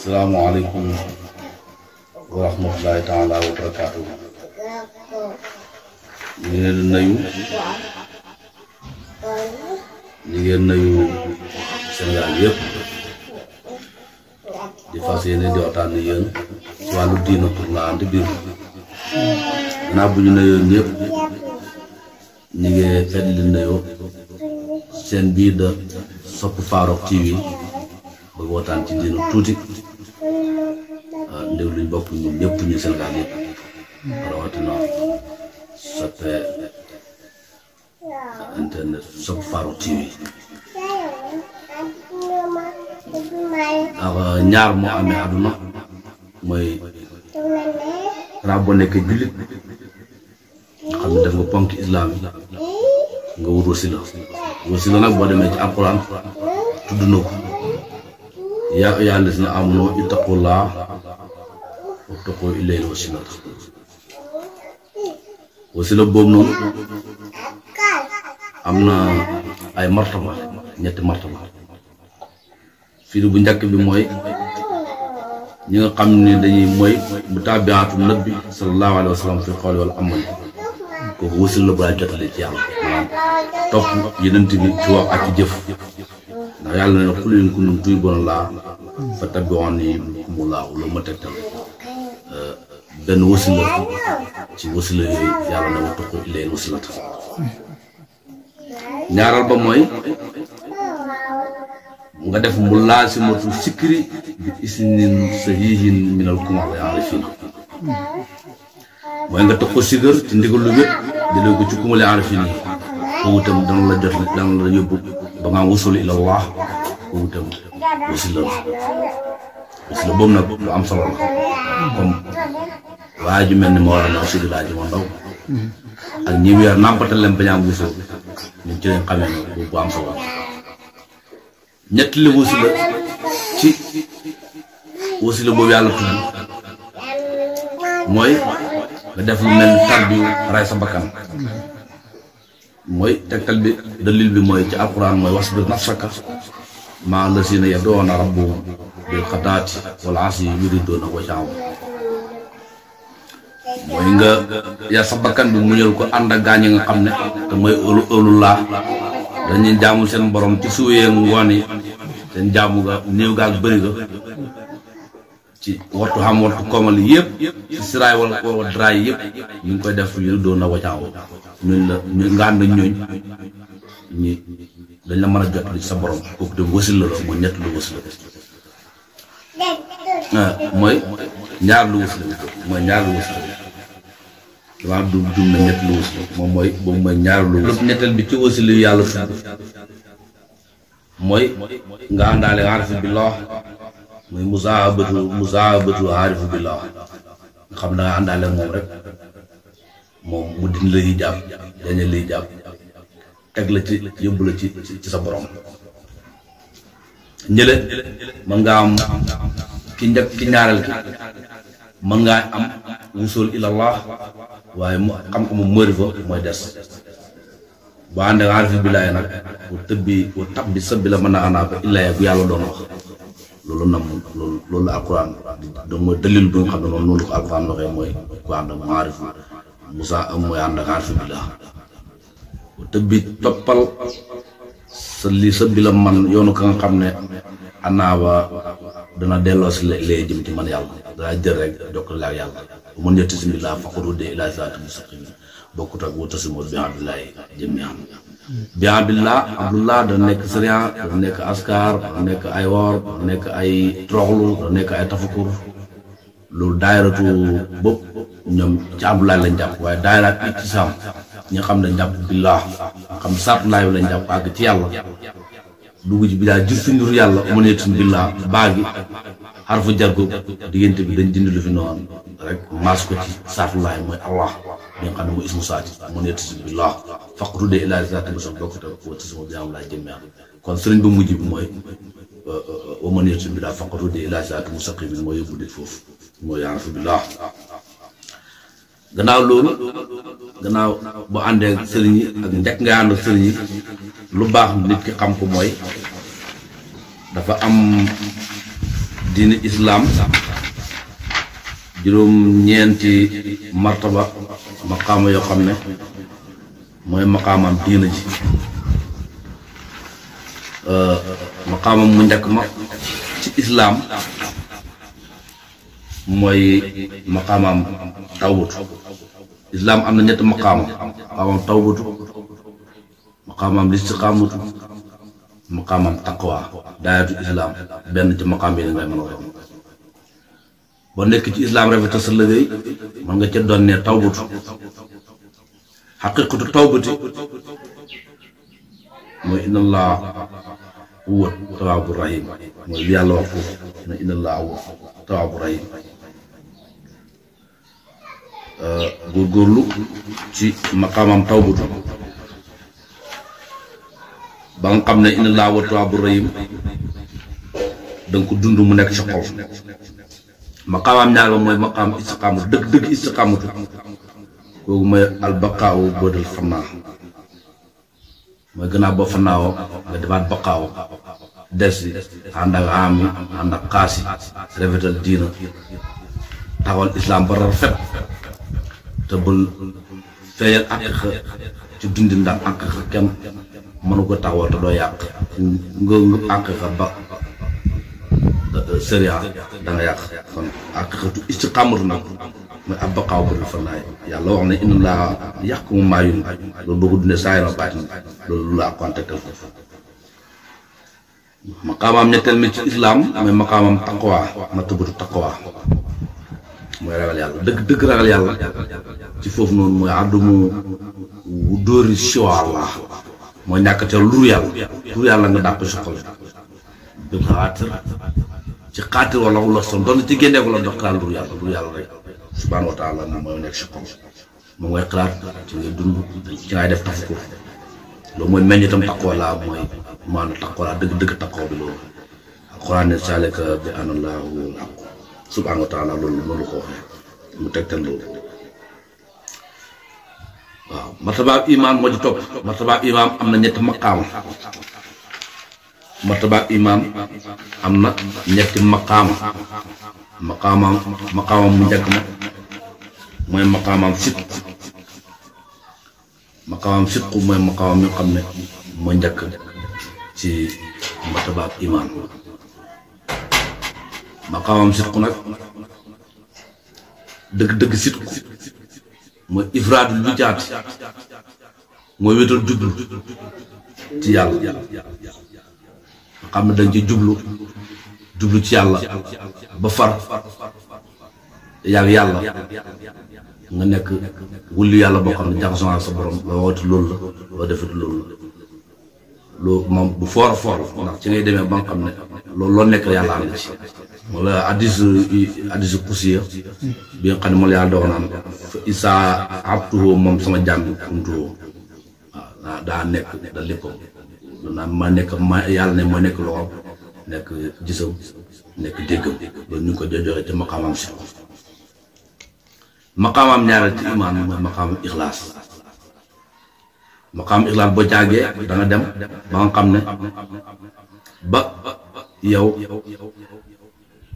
Assalamualaikum warahmatullahi taala wabarakatuh. Ñu ngeen nuyu Sénégal yépp di fas yéene di waxtaan ak yéen ci wàllu diina pour la andi biir gannaaw bu ñu nuyoo ñëpp ñu ngi fedd li nuyoo seen biir de Sope Farokh TV bëgg waxtaan ci diina tuuti ndéw luñ bokk ñun ñëpp ñu Sénégal yépp rawatina soppe internet Sope Farokh TV ñaar moo amee àdduna mooy ra boo nekk jullit xam ne def nga ponk islam yi nga wut wasila nag boo demee ci alquran tudd na ko yaa ayyuhaa llaziina aamanuu ittaqullaaha wabtaghuu ilayhi wasila boobu noonu am na ay martaba ñetti martaba fii bu njëkk bi mooy ñi nga xam ne dañuy mooy mutaabi'atu nabi sallallahu alayhi wa sallam fi qawli wal amali kooku wasila la balaa jotale ci yàlla topp yeneen bi ci wax ak ci jëf ndax yàlla ne qul in kuntum tuhibbuuna llaaha fattabi'uunii yuhbibkumu llaahu lu ma tegtal benn wasila ci wasila yooyu yàlla ne wattaqu ilayhi wasilata ñaaral ba mooy nga def mu laasimatu sikri bi isnin sahihin minal kumal arifina mooy nga toog ko sigar ci ndigal lu wét jëlee ko ci kumale arifina yi foofu itam dana la jot dana la yóbbu ba nga wusul ila Allah foofu itam wasila boobu nag lu am solo la comme waa ju mel ni ma war a ne aussi laa ji ma ndaw ak ñi weer nàmpatal leen bañ a am wusul ñu ci leen xamee ne bu am solo ñett li wasila ci wasila boobu yàlla tudd mooy nga def lu mel tarbiyu ray sa bakkan mooy tegtal bi dalil bi mooy ci alquran mooy wasbir nafsaka maa lazina yad'uuna rabbahum bil ghadaati wal ashiyyi yuriiduuna wajhahu mooy nga yaa sa bakkan bi muñal ko ànd ak gaañ nga xam ne te mooy ëllulaa dañuy jaamu seen borom ci suwee ngoon yi seen jaamu ga néew gaal bëri ga ci waxtu xam waxtu koomal yëpp ci siraay wala draay yëpp ñu ngi koy def yu doon na wacaaw ñuñ la ñu nga ànd ñooñ ñi dañ la mën a jot li sa borom kooku dem wasil la mooy ñett lu wasil mooy ñaar lu wasil mooy ñaar lu wasil dama du jum na ñett lu wasil moom mooy boobu mooy ñaar lu wasil ñetteel bi ci wasil yu yàlla tudd mooy nga àndaale aarifu billah muy musaabatu aarifu billah nga xam da nga àndaale moom rek moom mu din la yi jàpp dañu lay jàpp teg la ci yóbbu la ci sa borom ñële mën nga am ki njëkk ki ñaareel ki mën ngaa am wusul ilallah waaye mu xam ko mu mëri fa mooy des boo àndee aarifu billahi nag bu tëbbi bu tab bi sëbbi la mën a anaa ko illaaye bu yàlla doon wax loolu nam loolu la alquran da mooy dalil bi nga xam ne noonu la ko alquran waxee mooy ku ànd ak maarifu Musa mooy ànd ak aarifu billah bu tëbbi toppal sa li sëbbi la man yoonu ka nga xam ne anaa ba dana delloo si lee jëm ci man yàlla danaa jël rek jokkale ak yàlla bu mën ñetti si billah faqad hudiya ilaa siraatin mustaqiim bokkut ak wa'tasimu bi hablillahi jamii'an bi hablillah abdullah da nekk sariya da nekk askar da nekk ay woor da nekk ay troxlu da nekk ay tafakur loolu daayiratu bopp ñoom ci abdullah lañ jàpp waaye daayiraat ittisaam ñi nga xam ne jàpp billah xam saatulaay lañ jàpp àgg ci yàlla dugg ci billah jur fi ndur yàlla umaneetun billah baagi xarfu jargo diggante bi dañ dindi lu fi noonu rek maas ko ci saatulaay mooy allah bi nga xam ne mooy ismu saati umaneetun billah faqad hudiya ilaa siraatin mustaqiim bokkut ak wa'tasimu bi hablillahi jamii'an kon sëriñ ba mujj bi mooy umaneetun billah faqad hudiya ilaa siraatin mustaqiim mooy yóbbu nit foofu mooy aarifu billah gannaaw loolu gannaaw bu àndee ak sëriñ yi ak njëkk nga ànd ak sëriñ yi lu baax nit ki xam ko mooy dafa am diini islam juróom ñeenti martaba maqaama yoo xam ne mooy maqaamam diina ji maqaamam mu njëkk ma ci islam mooy maqaamam tawbatu islam am na ñetti maqaamam tawbatu maqaamam listiqaamatu maqaamam taqwa daayatu islam benn ci maqaam yi ngay mën a wax boo nekk ci islam rafetal sa liggéey mën nga ca doon ne tawbatu xaqiqatu tawbati mooy inna allah huwa tawaabu rahim mooy li yàlla wax foofu ne inna allah huwa tawaabu rahim góorgóorlu ci maqaamam tawbatu ba nga xam ne inna allah huwa tawaabu rahim danga ko dund mu nekk sa xol maqaamam ñaar ba mooy maqaam istiqaamatu dëgg istiqaamatu kooku mooy albaqaawu boodal fannaa mooy gannaaw boo fannaawoo nga defaat baqaaw des yi ànd ak am yi ànd ak xaas yi rafetal diina taxawal islam ba rafet te bul feeyal àq ci dundi ndax àq kenn mënu ko taxawal te doo yàq nga àq ba sëriya da nga yàq kon àqatu istiqaamatu nag mooy ab baqaaw boodal fannaay yàlla wax ne inna laa yaxkumu maa yurid loolu boo ko dundee saa yoo baatin loolu lu la kontekal ko maqaamam ñetteel mi ci islam mooy maqaamam taqwa martabatu taqwa mooy ragal yàlla dëgg ragal yàlla ci foofu noonu mooy àddumu wu dóori siwaallah mooy ñàkkateel lur yàlla nga dàpp si xol bil xaatir ci xaatir wala wula son doon ci génneeku la dox xalaat lur yàlla rek subhaanahu wa taala moom mooy nekk si xol moom mooy xalaat ci ngay dund ci ngay def tafakkur loolu mooy meññitam taqwa laa mooy maanaam taqwa laa dëgg taqwa bi loolu alquran ne saalika bi anna llaahu al-haqq subhaanahu wa taala loolu noonu ko waxee mu tegtal loolu waaw martabaab iman moo ci topp martabaab iman am na ñetti maqaama martabaab iman am na ñetti maqaama maqaamam mu njëkk ma mooy maqaamam sidqu mooy maqaamam mi xam ne moo njëkk ci martabaab iman maqaamam sidqu nag dëgg sidqu mooy ifraadul wijaat mooy wéetal jublu ci yàlla xam ne dañ ci jublu ci yàlla ba far yàlla nga nekk wulli yàlla boo xam ne jaxasoo ak sa borom loo woote loolu la loo defit loolu moom bu foor ndax ci ngay demee ba nga xam ne loolu loo nekk yàlla am na ci wala hadiis kusiya bi nga xam ne moom la yàlla doon naan fa isaa abtuhu moom sama jàmm kuntuhu waaw daa nekk da léppam naan ma yàlla ne moo nekk loxo nekk gisam nekk déggam loolu ñu ngi ko joxe ci maqaamam si maqaamam ñaareel ci imaan mooy maqaamam ixlaas boo jàggee da nga dem ba nga xam ne ba yow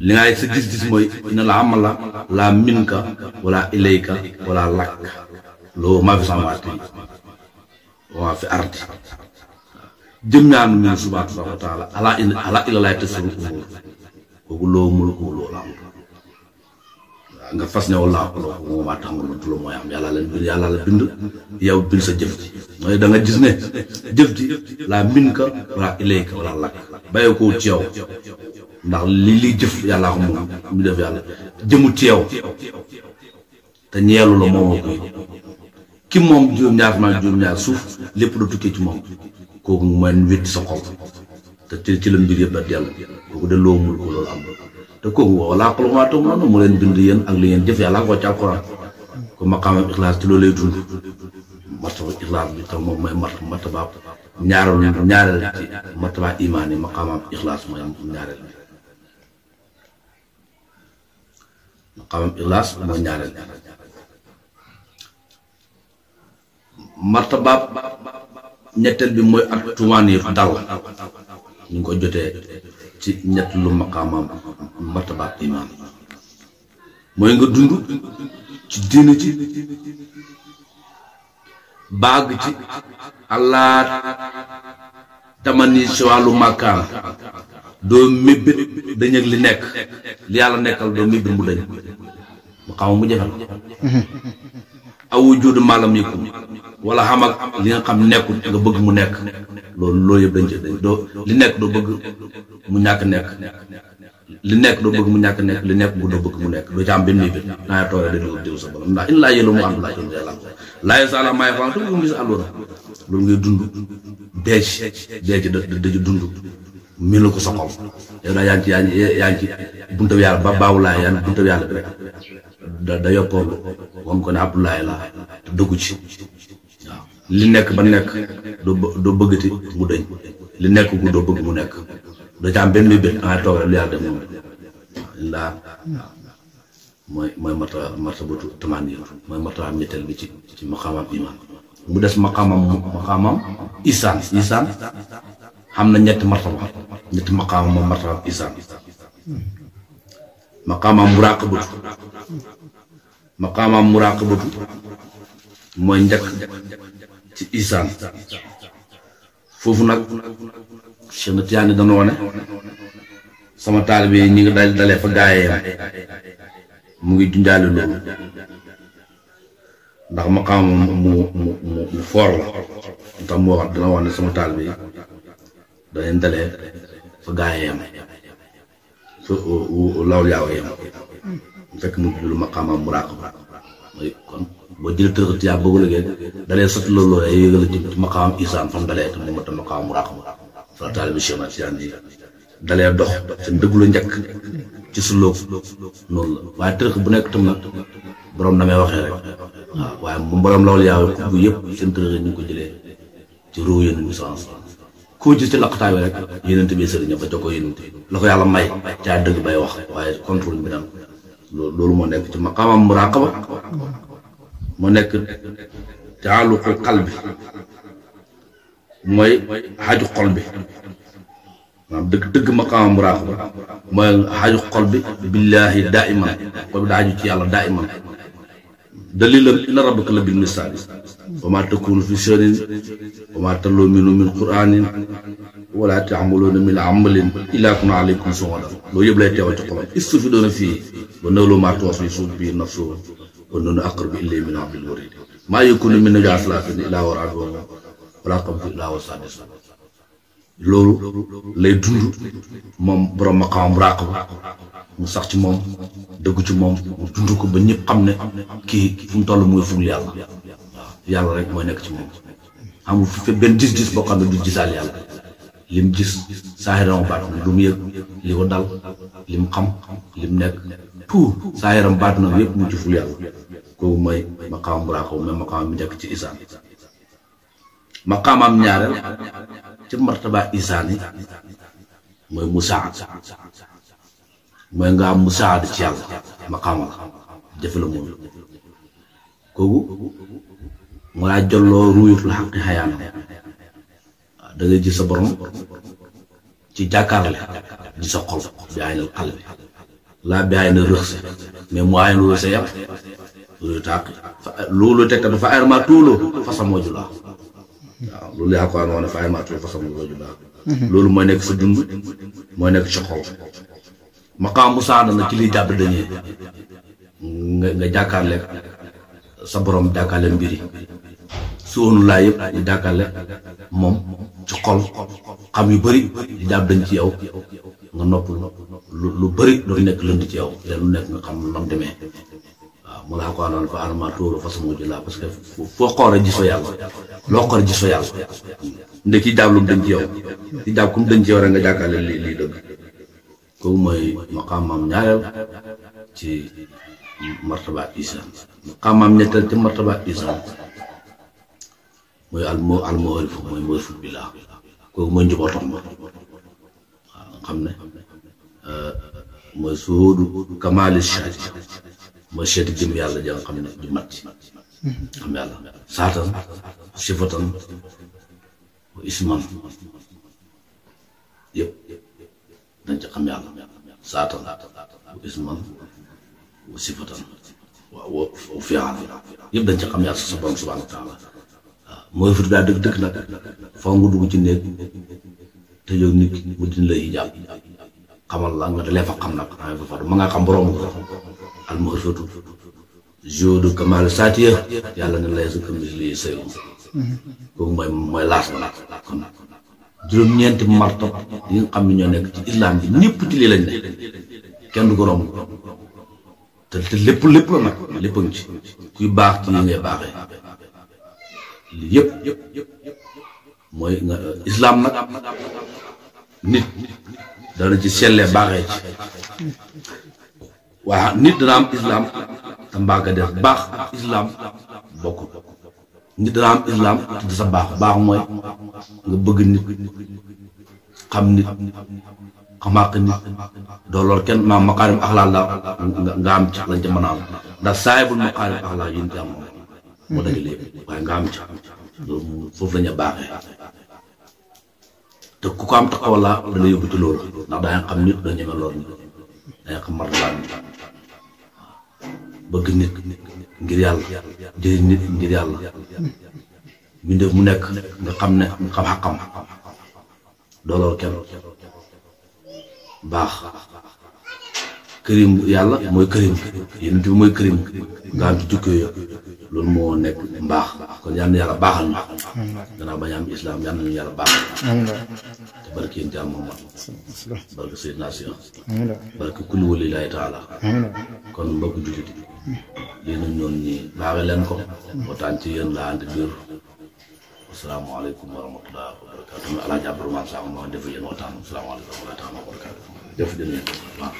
li ngay sa gis-gis mooy ina la amala la minka wala ilayka wala lakk loo maa fi samwaati waa fi ardi jëm ñaanu min subhaanahu wa taala ala ila laay tasarru umur kooku loo mulku loo la am nga fas ne wala moo maa tax nga mëntu la mooy am yàlla la bind yow bind sa jëf ji mooy da nga gis ne jëf ji la minka wala ilayka wala lakk bàyyi ko ci yow ndax li jëf yàllaa ko moom mu def yàlla jëmu ci yow te ñeelu la moomoo koy ki moom juróom-ñaar suuf lépp da tukkee ci moom kooku mooy wétti sa xol te ci la mbir yëpp da dellu kooku de loo mul ko loolu am te kooku wala xolomaa tam noonu mu leen bind yéen ak li ngeen jëf yàlla ko ci alxuraan ko maqaamam ixlaas ci loolu lay dund martaba ixlaas bi tam moom mooy martaba ñaareel ci martaba imaan yi maqaamam ixlaas mooy ñaareel bi maqaamam ixlaas mooy ñaareel martaba ñetteel bi mooy ak tumaaniir dal ñu ngi ko jotee ci ñett lu maqaamam martaba iman mooy nga dund ci diina ci baag ci allah tamani ci wàllu màkkaan doo mébbét dañëg li nekk li yàlla nekkal doo mébbét mu dañ mu xam mu jafe awu juudu maalam yëkkum wala xam ak li nga xam nekkul nga bëgg mu nekk loolu yëpp dañ ci doo li nekk doo bëgg mu ñàkk nekk li nekk doo bëgg mu ñàkk nekk li nekk bu doo bëgg mu nekk doo ci am benn mébbét naa toore da déglu sa borom ndax in laa yëlu mu am laa toon yàlla laaye sala maay fan te lu gis àlloona loolu ngay dund beej dañu dund melu ko sa xol yow daa yaa ngi ci buntab yàlla ba baawulaay yaa ngi buntab yàlla bi rek da yoppoolu won ko ne abdoulaye la te dëggu ci waaw li nekk ba nekk doo bëggati mu dëñ li nekk gu doo bëgg mu nekk doo ci am benn bét dangay toog rek lu yàlla def moom laa mooy martabatu tamaaniya mooy martabaam ñetteel bi ci maqaamam iman mu des maqaamam isaan xam na ñetti maqaamam moom martabaam isaan maqaamam muraqabatu mooy njëkk ci isaan foofu nag Cheikh na Tiyaani dana wone sama taalibe yi ñi ngi dalee fa gaayee mu ngi junjaale loolu ndax maqaamam mu foor la tax mu wax dana wax ne sama taalibe yi dañu dalee fa gaayee yam fa lawul yaaw yam fekk mu julu maqaamam muraqaba mooy kon boo jël tërëxat yaa bëggu liggéey dalee sot loolu yégal ci maqaamam isaan fam dalee te moom tam maqaamam muraqaba sama taalibe Cheikh na Tijaan yi dalee dox seen dëggu la njëkk ci sulóog noonu la waaye tërëx bu nekk tam nag borom na may waxee rek waaw waaye bu borom lawul yaaw bu yëpp seen tërëx ñu ngi ko jëlee ci ruu yéen bi sens koo gis ci laqtaay bi rek yénente bi sëriñ ba jokkoo yénente la ko yàlla may caa dëgg bay wax waaye contrôle bi nag loolu moo nekk ci maqaamam muraqaba moo nekk taaluqul qalbi mooy xaaju xol bi maanaam dëgg maqaamam muraqaba mooy xaaju xol bi billaahi daiman xol bi daa aju ci yàlla daiman dalilan inna rabbaka la bil misaal wa maa takunu fi shay'in wa maa tatluu minhu min qur'aanin wa laa ta'maluuna min amalin illaa kunna alaykum shuhuudan loolu yëpp lay teewal ci xolam istufiiduuna fiihi wa nawlu maa tuwaswisu bihi nafsuhu wa nahnu aqrabu ilayhi min hablil wariid maa yakunu min najwaa salaasatin illaa huwa raabi'uhum wa laa xamsatin illaa huwa saadisuhum loolu lay dund moom borom maqaam muraqaba mu sax ci moom dëggu ci moom mu dund ko ba ñëpp xam ne kii fu mu toll muy fugl yàlla waaw yàlla rek mooy nekk ci moom amul fi benn gis-gis boo xam ne du gisaal yàlla lim gis saahiram baat lu mu yëg li ko dal lim xam lim nekk tout saahiram baat na yëpp mu ci fugl yàlla kooku mooy maqaam muraqaba mooy maqaam mi njëkk ci isaan maqaamam ñaareel ci martaba isaan yi mooy musaad mooy nga am musaad ci yàlla maqaamal jafe la moom kooku mu laa jolloo ruuyut la xaqi xayaanam waaw da ngay gis sa borom ci jàkkaarle di sa xol bi ay na xal bi laa bi ay na rëx mais mu ay na rëx sa yàpp loolu tàq loolu tegtal dafa ay ma tuuloo fasa mooju laa waaw loolu yaa ko wax fa ay ma tuuloo fasa mooju laa loolu mooy nekk sa dund mooy nekk sa xol maqaam musaada na ci liy jàpp dañee nga jàkkaarleeg sa borom jàkkaarle mbiri suunu laa yëpp ñu jàkkaarle moom ci xol xam yu bëri di jàpp dañ ci yow nga nopp lu bëri doo nekk lënd ci yow te lu nekk nga xam lam demee waaw mu laa ko anoon fa arma tóoru façon moo jëlaa parce que foo xoore gis fa yàlla loo xoore gis fa yàlla nde ki jàpp lu mu dañ ci yow ki jàpp ku mu dañ ci yow rek nga jàkkaarle lii dëgg kooku mooy maqaamam ñaareel ci martaba isaan maqaamam ñetteel ci martaba isaan mooy almuharifu mooy muharifu billah kooku mooy njubootam ba waaw nga xam ne mooy suhudu kamaali shaati mooy seeti jëm yàlla ja nga xam ne ju mat xam yàlla saatan sifatan isman yëpp dañ ci xam yàlla saatan wa isman wa sifatan wa fi'lan yëpp dañ ci xam yàlla sa borom subhanahu wa taala waaw mooy fi daa dëgg nag foo nga dugg ci néeg te yow nit mu dina lay hijaab xamal la nga dalee fa xam nag ma nga xam borom ko al mu'rifatu juudu kamal saatiya yàlla ne lay sa kamili say kooku mooy laas ba nag kon juróom-ñeenti martab yi nga xam ne ñoo nekk ci islam bi ñëpp ci lii lañ ne kenn du ko romb te lépp la nag lépp a ngi ci kuy baax ci yi ngay baaxee lii yëpp mooy nga islam nag nit dana ci sellee baaxee ci waa nit dana am islam te mbaa nga def baax ak islam bokkul nit dana am islam te sa baax mooy nga bëgg nit xam nit xamaaq nit doo lool kenn maam maqaarim axlaaq la nga am ci lañ ca mën a am ndax saahibul maqaarim axlaaq yi ñu am moo dëgg lépp waaye nga am ci loolu foofu la ñu baaxee te ku ko am taxaw la dana yóbbu ci loolu ndax danga xam nit doo ñeme lool nit danga xam marlaat nit bëgg nit ngir yàlla jëriñ nit ngir yàlla mbindeef mu nekk nga xam ne nga xam xaqam doo lool kenn baax kërim yàlla mooy kërim yonent bi mooy kërim nga am ci jukko yo loolu moo nekk mbaax kon yal na yàlla baaxal ñu gannaaw bañ am islam yal nañu yàlla baaxal te barke yéen jàmm Muhammad barke Seydina Cheikh barke kulli walillaahi taala kon mbokk jullit yéen a ñoon ñi baaxe leen ko waxtaan ci yéen laa andi biir asalaamaaleykum wa rahmatulah wa barakatuh Alaaji Abdourahmane Sakho moo def yéen waxtaan asalaamaaleykum wa rahmatulah wa barakatuh def dëgg waaw